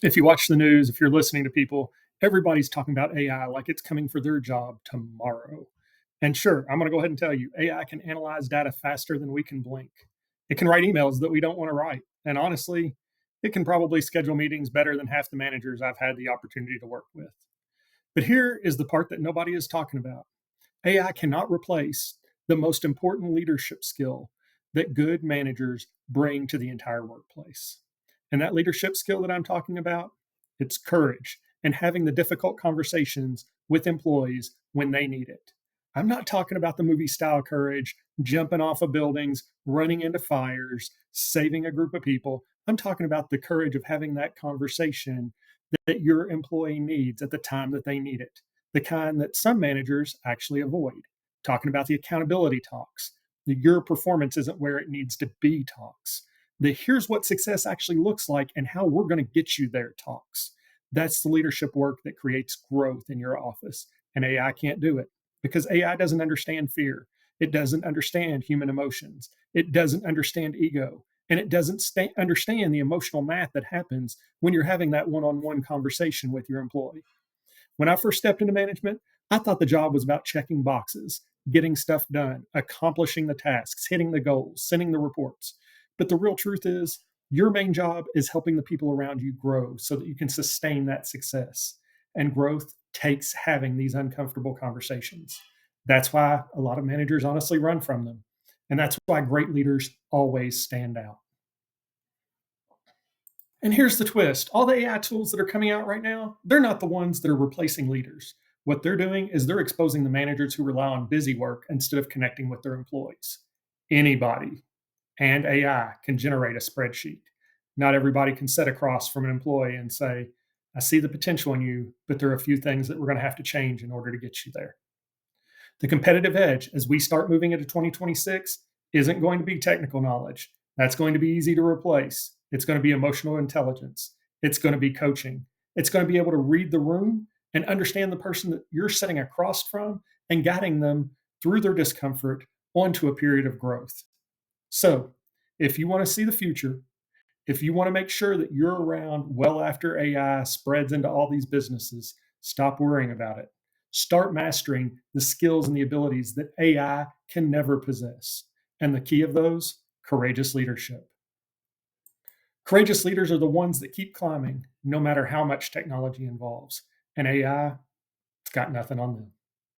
If you watch the news, if you're listening to people, everybody's talking about AI like it's coming for their job tomorrow. And sure, I'm going to go ahead and tell you AI can analyze data faster than we can blink. It can write emails that we don't want to write. And honestly, it can probably schedule meetings better than half the managers I've had the opportunity to work with. But here is the part that nobody is talking about. AI cannot replace the most important leadership skill that good managers bring to the entire workplace. And that leadership skill that I'm talking about, it's courage and having the difficult conversations with employees when they need it. I'm not talking about the movie style courage, jumping off of buildings, running into fires, saving a group of people. I'm talking about the courage of having that conversation that your employee needs at the time that they need it, the kind that some managers actually avoid. Talking about the accountability talks, the your performance isn't where it needs to be talks, the here's what success actually looks like and how we're going to get you there talks. That's the leadership work that creates growth in your office. And AI can't do it because AI doesn't understand fear. It doesn't understand human emotions. It doesn't understand ego. And it doesn't understand the emotional math that happens when you're having that one on one conversation with your employee. When I first stepped into management, I thought the job was about checking boxes, getting stuff done, accomplishing the tasks, hitting the goals, sending the reports. But the real truth is, your main job is helping the people around you grow so that you can sustain that success. And growth takes having these uncomfortable conversations. That's why a lot of managers honestly run from them. And that's why great leaders always stand out. And here's the twist, all the AI tools that are coming out right now, they're not the ones that are replacing leaders. What they're doing is they're exposing the managers who rely on busy work instead of connecting with their employees. Anybody and AI can generate a spreadsheet. Not everybody can sit across from an employee and say, I see the potential in you, but there are a few things that we're going to have to change in order to get you there. The competitive edge as we start moving into 2026 isn't going to be technical knowledge. That's going to be easy to replace. It's going to be emotional intelligence. It's going to be coaching. It's going to be able to read the room and understand the person that you're sitting across from and guiding them through their discomfort onto a period of growth. So, if you want to see the future, if you want to make sure that you're around well after AI spreads into all these businesses, stop worrying about it. Start mastering the skills and the abilities that AI can never possess. And the key of those, courageous leadership. Courageous leaders are the ones that keep climbing no matter how much technology involves. And AI, it's got nothing on them.